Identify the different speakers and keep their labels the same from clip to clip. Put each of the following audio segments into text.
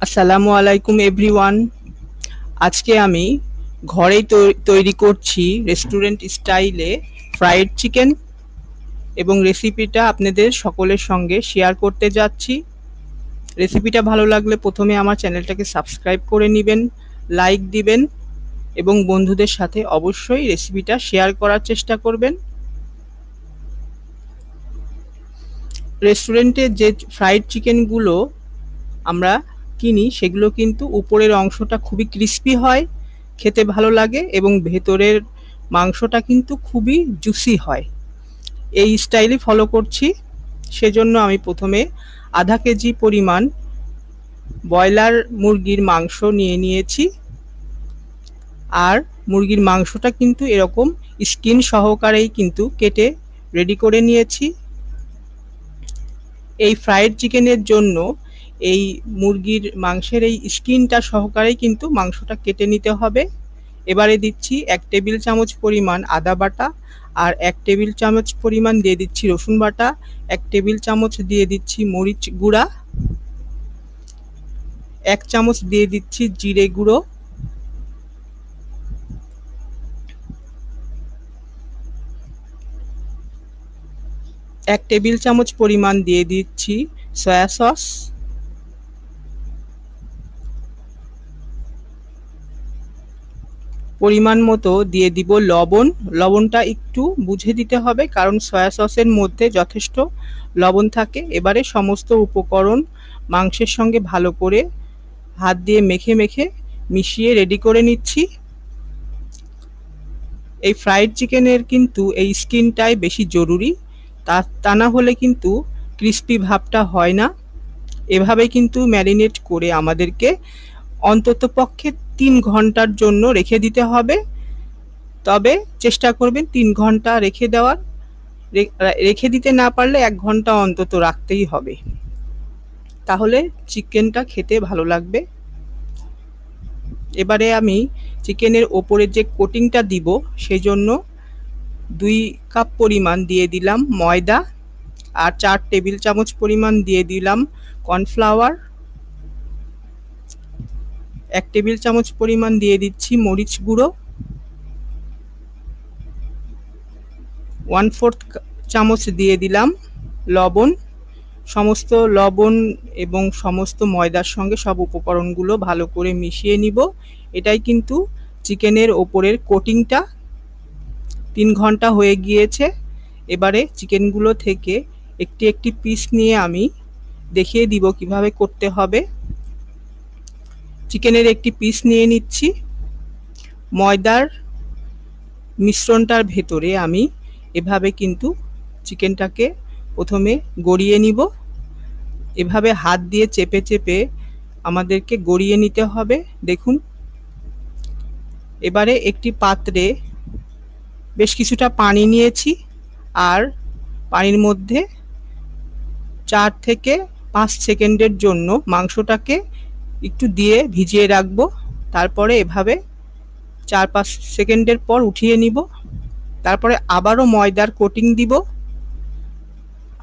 Speaker 1: আসসালামু আলাইকুম এভরিওয়ান। আজকে আমি ঘরেই তৈরি করছি রেস্টুরেন্ট স্টাইলে ফ্রাইড চিকেন এবং রেসিপিটা আপনাদের সকলের সঙ্গে শেয়ার করতে যাচ্ছি। রেসিপিটা ভালো লাগলে প্রথমে আমার চ্যানেলটাকে সাবস্ক্রাইব করে নেবেন, লাইক দিবেন এবং বন্ধুদের সাথে অবশ্যই রেসিপিটা শেয়ার করার চেষ্টা করবেন। রেস্টুরেন্টে যে ফ্রাইড চিকেনগুলো আমরা কিনি সেগুলো কিন্তু উপরের অংশটা খুবই ক্রিস্পি হয়, খেতে ভালো লাগে এবং ভেতরের মাংসটা কিন্তু খুবই জুসি হয়। এই স্টাইলই ফলো করছি। সেজন্য আমি প্রথমে আধা কেজি পরিমাণ ব্রয়লার মুরগির মাংস নিয়ে নিয়েছি। আর মুরগির মাংসটা কিন্তু এরকম স্কিন সহকারেই কিন্তু কেটে রেডি করে নিয়েছি। এই ফ্রাইড চিকেনের জন্য এই মুরগির মাংসের এই স্কিনটা সহকারেই কিন্তু মাংসটা কেটে নিতে হবে। এবারে দিচ্ছি 1 টেবিল চামচ পরিমাণ আদা বাটা, আর 1 টেবিল চামচ পরিমাণ দিয়ে দিচ্ছি রসুন বাটা, 1 টেবিল চামচ দিয়ে দিচ্ছি মরিচ গুঁড়া, 1 চামচ দিয়ে দিচ্ছি জিরে গুঁড়ো, 1 টেবিল চামচ পরিমাণ দিয়ে দিচ্ছি সয়া সস, পরিমাণ মতো দিয়ে দিব লবণ। লবণটা একটু বুঝে দিতে হবে কারণ সয়া সসের মধ্যে যথেষ্ট লবণ থাকে। এবারে সমস্ত উপকরণ মাংসের সঙ্গে ভালো করে হাত দিয়ে মেখে মেখে মিশিয়ে রেডি করে নিচ্ছি। এই ফ্রাইড চিকেনের কিন্তু এই স্কিনটাই বেশি জরুরি, তা না হলে কিন্তু ক্রিস্পি ভাবটা হয় না। এভাবে কিন্তু ম্যারিনেট করে আমাদেরকে অন্ততপক্ষে 3 ঘন্টার জন্য রেখে দিতে হবে। তবে চেষ্টা করবেন 3 ঘন্টা রেখে দেওয়ার। রেখে দিতে না পারলে 1 ঘন্টা অন্তত রাখতেই হবে, তাহলে চিকেনটা খেতে ভালো লাগবে। এবারে আমি চিকেনের ওপরে যে কোটিংটা দিব সেই জন্য 2 কাপ পরিমাণ দিয়ে দিলাম ময়দা, আর 4 টেবিল চামচ পরিমাণ দিয়ে দিলাম কর্নফ্লাওয়ার, 1 টেবিল চামচ পরিমাণ দিয়ে দিচ্ছি মরিচ গুঁড়ো, 1/4 চামচ দিয়ে দিলাম লবণ। সমস্ত লবণ এবং সমস্ত ময়দার সঙ্গে সব উপকরণগুলো ভালো করে মিশিয়ে নিব। এটাই কিন্তু চিকেনের ওপরের কোটিংটা। 3 ঘন্টা হয়ে গিয়েছে। এবারে চিকেনগুলো থেকে একটি একটি পিস নিয়ে আমি দেখিয়ে দিব কিভাবে করতে হবে। চিকেনের একটি পিস নিয়ে নিচ্ছি। ময়দার মিশ্রণটার ভেতরে আমি এভাবে কিন্তু চিকেনটাকে প্রথমে গড়িয়ে নিব। এভাবে হাত দিয়ে চেপে চেপে আমাদেরকে গড়িয়ে নিতে হবে। দেখুন, এবারে একটি পাত্রে বেশ কিছুটা পানি নিয়েছি, আর পানির মধ্যে 4 থেকে 5 সেকেন্ডের জন্য মাংসটাকে একটু দিয়ে ভিজিয়ে রাখবো। তারপরে এভাবে 4-5 সেকেন্ডের পর উঠিয়ে নিব। তারপরে আবারও ময়দার কোটিং দিব।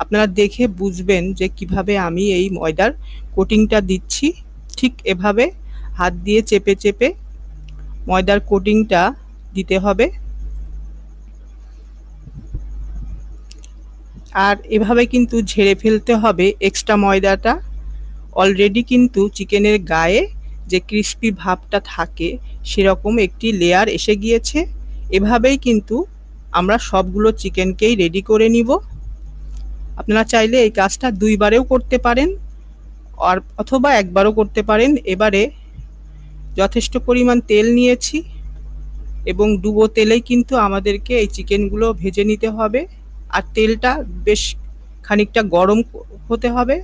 Speaker 1: আপনারা দেখে বুঝবেন যে কিভাবে আমি এই ময়দার কোটিংটা দিচ্ছি। ঠিক এভাবে হাত দিয়ে চেপে চেপে ময়দার কোটিংটা দিতে হবে। আর এভাবে কিন্তু ঝেড়ে ফেলতে হবে এক্সট্রা ময়দাটা। অলরেডি কিন্তু চিকেনের গায়ে যে ক্রিস্পি ভাবটা থাকে সেরকম একটি লেয়ার এসে গিয়েছে। এভাবেই কিন্তু আমরা সবগুলো চিকেনকেই রেডি করে নিব। আপনারা চাইলে এই কাজটা 2 বারেও করতে পারেন, আর অথবা একবারও করতে পারেন। এবারে যথেষ্ট পরিমাণ তেল নিয়েছি এবং ডুবো তেলেই কিন্তু আমাদেরকে এই চিকেনগুলো ভেজে নিতে হবে। আর তেলটা বেশ খানিকটা গরম হতে হবে।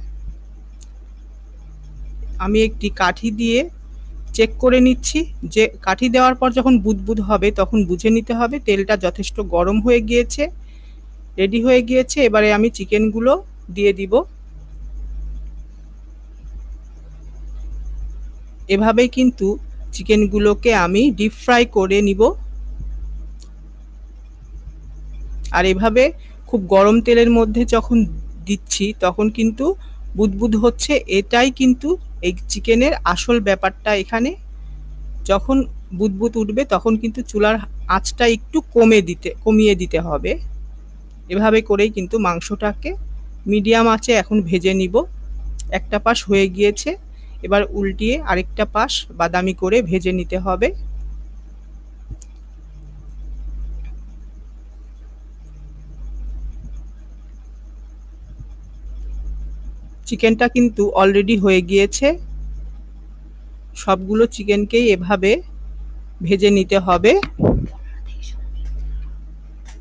Speaker 1: আমি একটি কাঠি দিয়ে চেক করে নিচ্ছি, যে কাঠি দেওয়ার পর যখন বুদবুদ হবে তখন বুঝে নিতে হবে তেলটা যথেষ্ট গরম হয়ে গিয়েছে, রেডি হয়ে গিয়েছে। এবারে আমি চিকেনগুলো দিয়ে দিব। এভাবেই কিন্তু চিকেনগুলোকে আমি ডিপ ফ্রাই করে নিব। আর এভাবে খুব গরম তেলের মধ্যে যখন দিচ্ছি তখন কিন্তু বুদবুদ হচ্ছে, এটাই কিন্তু এই চিকেনের আসল ব্যাপারটা এখানে। যখন বুদবুদ উঠবে তখন কিন্তু চুলার আঁচটা একটু কমিয়ে দিতে হবে। এভাবে করেই কিন্তু মাংসটাকে মিডিয়াম আঁচে এখন ভেজে নিব। একটা পাশ হয়ে গিয়েছে, এবার উল্টিয়ে আরেকটা পাশ বাদামি করে ভেজে নিতে হবে। চিকেনটা কিন্তু অলরেডি হয়ে গিয়েছে। সবগুলো চিকেনকেই এভাবে ভেজে নিতে হবে।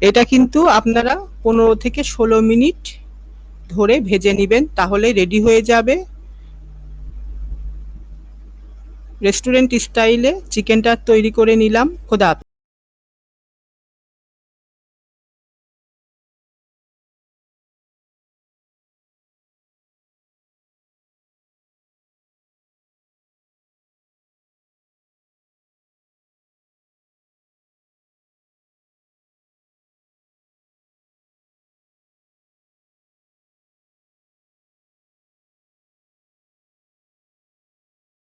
Speaker 1: এটা কিন্তু আপনারা 15 থেকে 16 মিনিট ধরে ভেজে নিবেন, তাহলে রেডি হয়ে যাবে রেস্টুরেন্ট স্টাইলে চিকেনটা তৈরি করে নিলাম। খোদা হাফেজ।